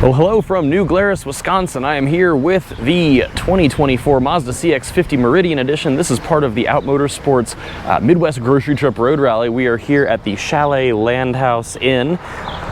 Well, hello from New Glarus, Wisconsin. I am here with the 2024 Mazda CX-50 Meridian Edition. This is part of the Out Motorsports Midwest Grocery Trip Road Rally. We are here at the Chalet Landhouse Inn.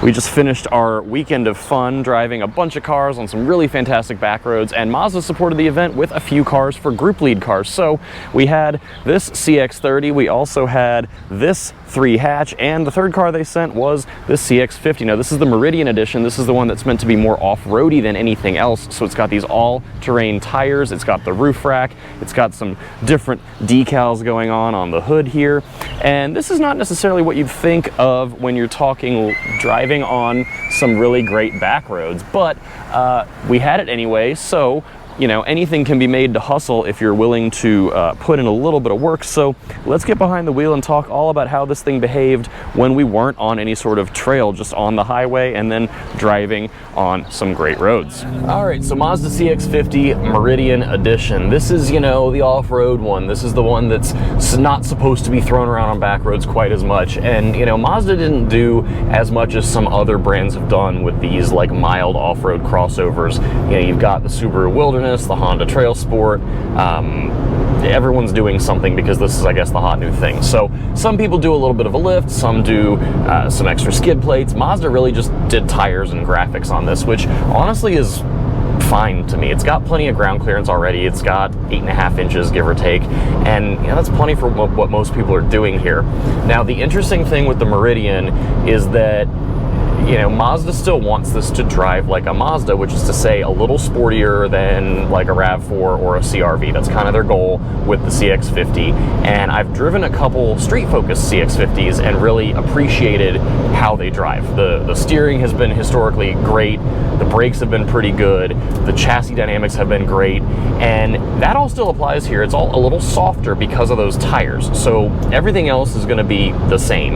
We just finished our weekend of fun driving a bunch of cars on some really fantastic back roads, and Mazda supported the event with a few cars for group lead cars. So we had this CX-30, we also had this 3 Hatch, and the third car they sent was this CX-50. Now this is the Meridian Edition. This is the one that's meant to be more off-roady than anything else. So it's got these all-terrain tires, it's got the roof rack, it's got some different decals going on the hood here. And this is not necessarily what you'd think of when you're talking driving on some really great back roads, but we had it anyway. So you know, anything can be made to hustle if you're willing to put in a little bit of work. So let's get behind the wheel and talk all about how this thing behaved when we weren't on any sort of trail, just on the highway and then driving on some great roads. All right, so Mazda CX-50 Meridian Edition. This is, you know, the off-road one. This is the one that's not supposed to be thrown around on back roads quite as much. And, you know, Mazda didn't do as much as some other brands have done with these like mild off-road crossovers. You know, you've got the Subaru Wilderness, the Honda TrailSport. Everyone's doing something because this is, I guess, the hot new thing. So some people do a little bit of a lift, some do some extra skid plates. Mazda really just did tires and graphics on this, which honestly is fine to me. It's got plenty of ground clearance already. It's got 8.5 inches, give or take, and you know, that's plenty for what most people are doing here. Now, the interesting thing with the Meridian is that, you know, Mazda still wants this to drive like a Mazda, which is to say a little sportier than like a RAV4 or a CR-V. That's kind of their goal with the CX-50. And I've driven a couple street-focused CX-50s and really appreciated how they drive. The steering has been historically great. The brakes have been pretty good. The chassis dynamics have been great. And that all still applies here. It's all a little softer because of those tires. So everything else is going to be the same.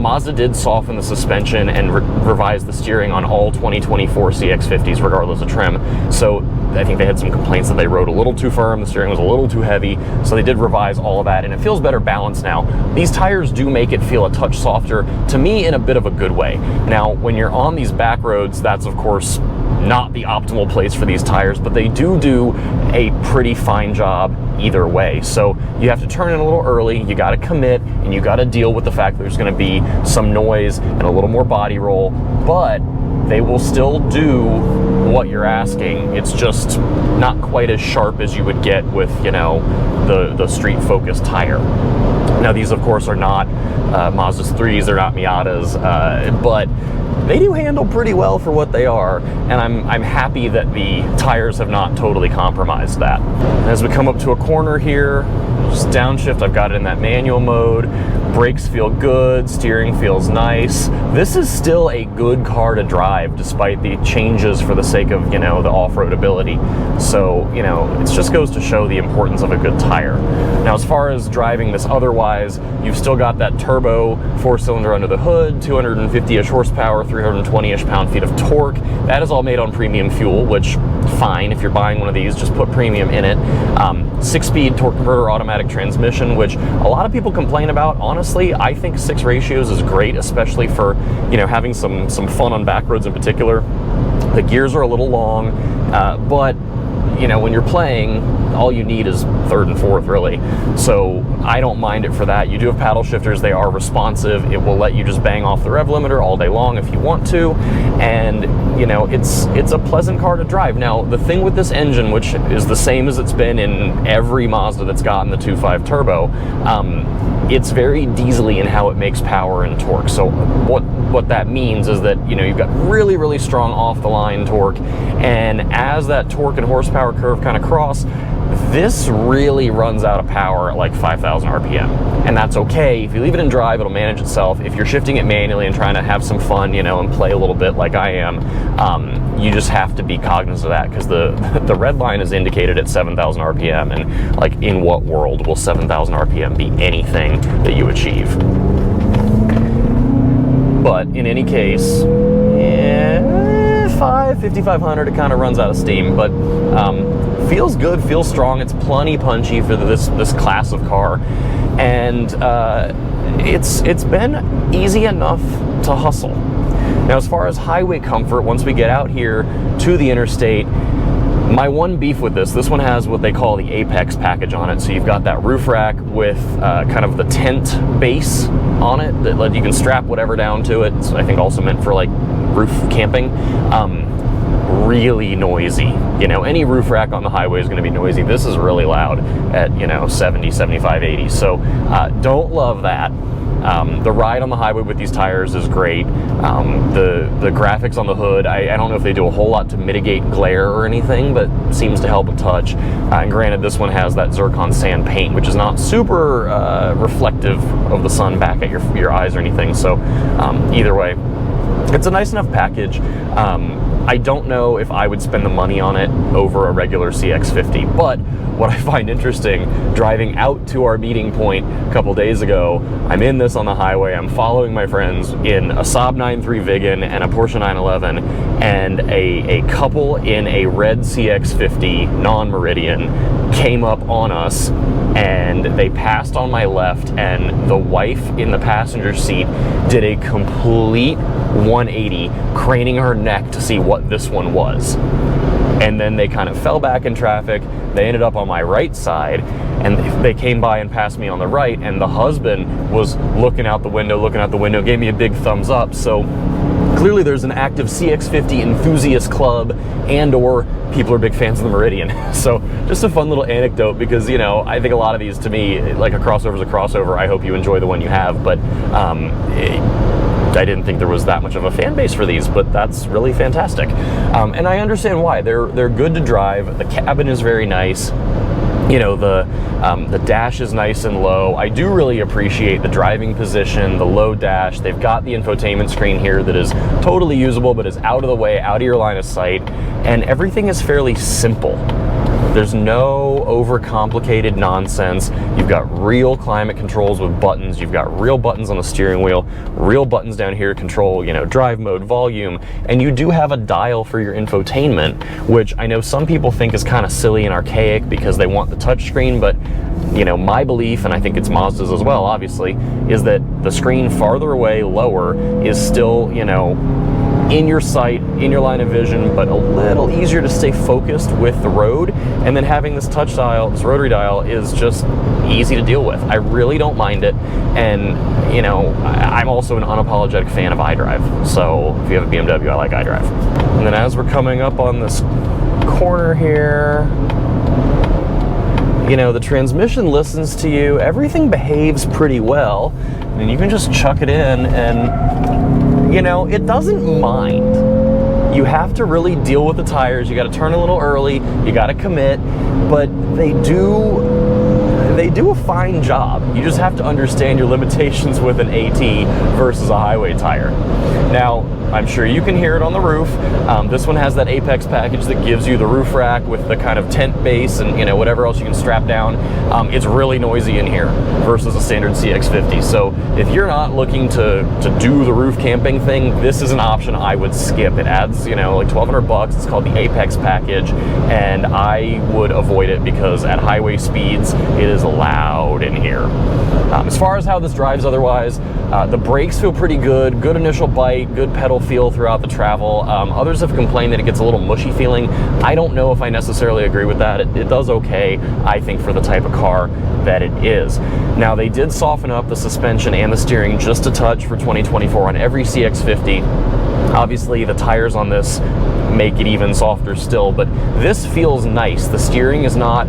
Mazda did soften the suspension and revise the steering on all 2024 CX-50s regardless of trim. So I think they had some complaints that they rode a little too firm, the steering was a little too heavy, so they did revise all of that, and it feels better balanced now. These tires do make it feel a touch softer, to me, in a bit of a good way. Now, when you're on these back roads, that's of course not the optimal place for these tires, but they do a pretty fine job either way. So you have to turn in a little early, you gotta commit, and you gotta deal with the fact that there's gonna be some noise and a little more body roll, but they will still do what you're asking. It's just not quite as sharp as you would get with, you know, the street-focused tire. Now, these, of course, are not Mazda's 3s, they're not Miatas, but they do handle pretty well for what they are, and I'm happy that the tires have not totally compromised that. As we come up to a corner here, just downshift, I've got it in that manual mode. Brakes feel good, steering feels nice. This is still a good car to drive despite the changes for the sake of, you know, the off-road ability. So, you know, it just goes to show the importance of a good tire. Now, as far as driving this otherwise, you've still got that turbo 4-cylinder under the hood, 250-ish horsepower, 320-ish pound-feet of torque. That is all made on premium fuel, which, fine, if you're buying one of these, just put premium in it. 6-speed torque converter automatic transmission, which a lot of people complain about. Honestly, I think 6 ratios is great, especially for, you know, having some fun on back roads in particular. The gears are a little long, but you know, when you're playing, all you need is 3rd and 4th, really. So I don't mind it for that. You do have paddle shifters. They are responsive. It will let you just bang off the rev limiter all day long if you want to. And, you know, it's a pleasant car to drive. Now, the thing with this engine, which is the same as it's been in every Mazda that's gotten the 2.5 turbo, it's very diesel-y in how it makes power and torque. So what that means is that, you know, you've got really, really strong off-the-line torque, and as that torque and horsepower curve kind of cross, this really runs out of power at like 5,000 RPM. And that's okay. If you leave it in drive, it'll manage itself. If you're shifting it manually and trying to have some fun, you know, and play a little bit like I am, you just have to be cognizant of that, because the red line is indicated at 7,000 RPM, and like, in what world will 7,000 RPM be anything that you achieve? But in any case, yeah, 5,500, it kind of runs out of steam, but feels good, feels strong. It's plenty punchy for this class of car, and it's been easy enough to hustle. Now, as far as highway comfort, once we get out here to the interstate, my one beef with this one has what they call the Apex package on it. So you've got that roof rack with kind of the tent base on it that you can strap whatever down to it. It's, I think, also meant for like roof camping. Really noisy. You know, any roof rack on the highway is going to be noisy. This is really loud at, you know, 70, 75, 80. So don't love that. The ride on the highway with these tires is great. The graphics on the hood, I don't know if they do a whole lot to mitigate glare or anything, but seems to help a touch. And granted, this one has that zircon sand paint, which is not super reflective of the sun back at your eyes or anything. So either way, it's a nice enough package. I don't know if I would spend the money on it over a regular CX-50, but what I find interesting, driving out to our meeting point a couple days ago, I'm in this on the highway, I'm following my friends in a Saab 9.3 Viggen and a Porsche 911, and a couple in a red CX-50 non-Meridian came up on us, and they passed on my left, and the wife in the passenger seat did a complete 180, craning her neck to see what this one was. And then they kind of fell back in traffic. They ended up on my right side, and they came by and passed me on the right, and the husband was looking out the window, gave me a big thumbs up. So clearly there's an active CX-50 enthusiast club, and or people are big fans of the Meridian. So just a fun little anecdote, because, you know, I think a lot of these, to me, like a crossover is a crossover. I hope you enjoy the one you have, but I didn't think there was that much of a fan base for these, but that's really fantastic. And I understand why. They're good to drive. The cabin is very nice. You know, the dash is nice and low. I do really appreciate the driving position, the low dash. They've got the infotainment screen here that is totally usable, but is out of the way, out of your line of sight, and everything is fairly simple. There's no overcomplicated nonsense. You've got real climate controls with buttons. You've got real buttons on the steering wheel, real buttons down here to control, you know, drive mode, volume, and you do have a dial for your infotainment, which I know some people think is kind of silly and archaic because they want the touchscreen, but, you know, my belief, and I think it's Mazda's as well, obviously, is that the screen farther away, lower, is still, you know, in your sight, in your line of vision, but a little easier to stay focused with the road. And then having this touch dial, this rotary dial, is just easy to deal with. I really don't mind it. And, you know, I'm also an unapologetic fan of iDrive. So if you have a BMW, I like iDrive. And then as we're coming up on this corner here, you know, the transmission listens to you. Everything behaves pretty well. And you can just chuck it in and, you know, it doesn't mind. You have to really deal with the tires. You got to turn a little early. You got to commit, but they do a fine job. You just have to understand your limitations with an AT versus a highway tire. Now, I'm sure you can hear it on the roof. This one has that Apex package that gives you the roof rack with the kind of tent base and, you know, whatever else you can strap down. It's really noisy in here versus a standard CX-50. So if you're not looking to do the roof camping thing, this is an option I would skip. It adds, you know, like $1,200. It's called the Apex package, and I would avoid it because at highway speeds, it is loud in here. As far as how this drives otherwise, the brakes feel pretty good. Good initial bite, good pedal feel throughout the travel. Others have complained that it gets a little mushy feeling. I don't know if I necessarily agree with that. It does okay, I think, for the type of car that it is. Now, they did soften up the suspension and the steering just a touch for 2024 on every CX-50. Obviously, the tires on this make it even softer still, but this feels nice. The steering is not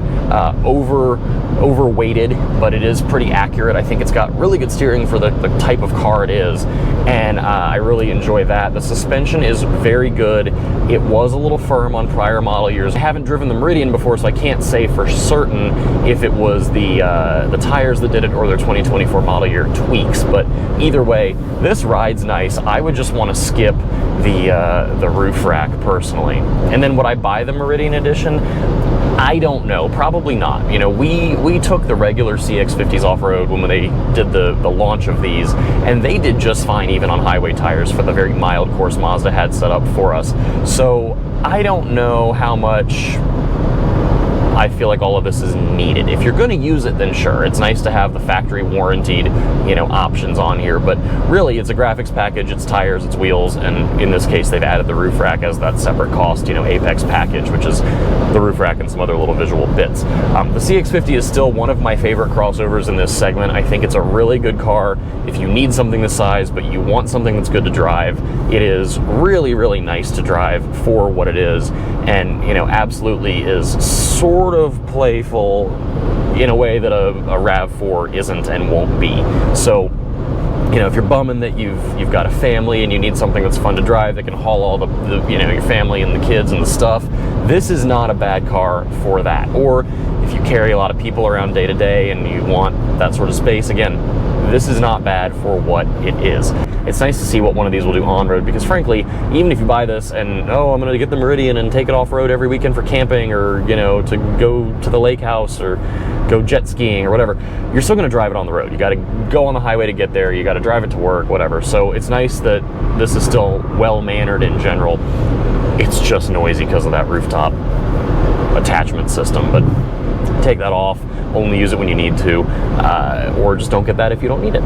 overweighted, but it is pretty accurate. I think it's got really good steering for the type of car it is, and I really enjoy that. The suspension is very good. It was a little firm on prior model years. I haven't driven the Meridian before, so I can't say for certain if it was the tires that did it or their 2024 model year tweaks, but either way, this rides nice. I would just want to skip the roof rack personally. And then would I buy the Meridian Edition? I don't know, probably not. You know, we took the regular CX-50s off-road when they did the launch of these, and they did just fine even on highway tires for the very mild course Mazda had set up for us. So I don't know how much I feel like all of this is needed. If you're going to use it, then sure, it's nice to have the factory warranted, you know, options on here, but really it's a graphics package, it's tires, it's wheels, and in this case they've added the roof rack as that separate cost, you know, Apex package, which is the roof rack and some other little visual bits. The CX-50 is still one of my favorite crossovers in this segment. I think it's a really good car. If you need something this size, but you want something that's good to drive, it is really, really nice to drive for what it is, and, you know, absolutely is sort of playful in a way that a RAV4 isn't and won't be. So, you know, if you're bumming that you've got a family and you need something that's fun to drive that can haul all the you know, your family and the kids and the stuff, this is not a bad car for that. Or if you carry a lot of people around day to day and you want that sort of space, again, this is not bad for what it is. It's nice to see what one of these will do on-road, because frankly, even if you buy this and, oh, I'm gonna get the Meridian and take it off-road every weekend for camping, or, you know, to go to the lake house or go jet skiing or whatever, you're still gonna drive it on the road. You gotta go on the highway to get there, you gotta drive it to work, whatever. So it's nice that this is still well-mannered in general. It's just noisy because of that rooftop attachment system, but take that off, only use it when you need to, or just don't get that if you don't need it.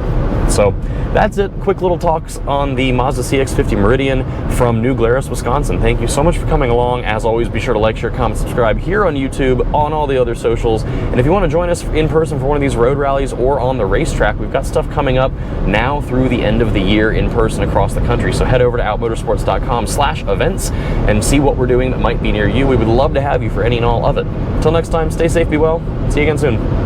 So that's it. Quick little talks on the Mazda CX-50 Meridian from New Glarus, Wisconsin. Thank you so much for coming along. As always, be sure to like, share, comment, subscribe here on YouTube, on all the other socials. And if you want to join us in person for one of these road rallies or on the racetrack, we've got stuff coming up now through the end of the year in person across the country. So head over to outmotorsports.com/events and see what we're doing that might be near you. We would love to have you for any and all of it. Until next time, stay safe, be well. See you again soon.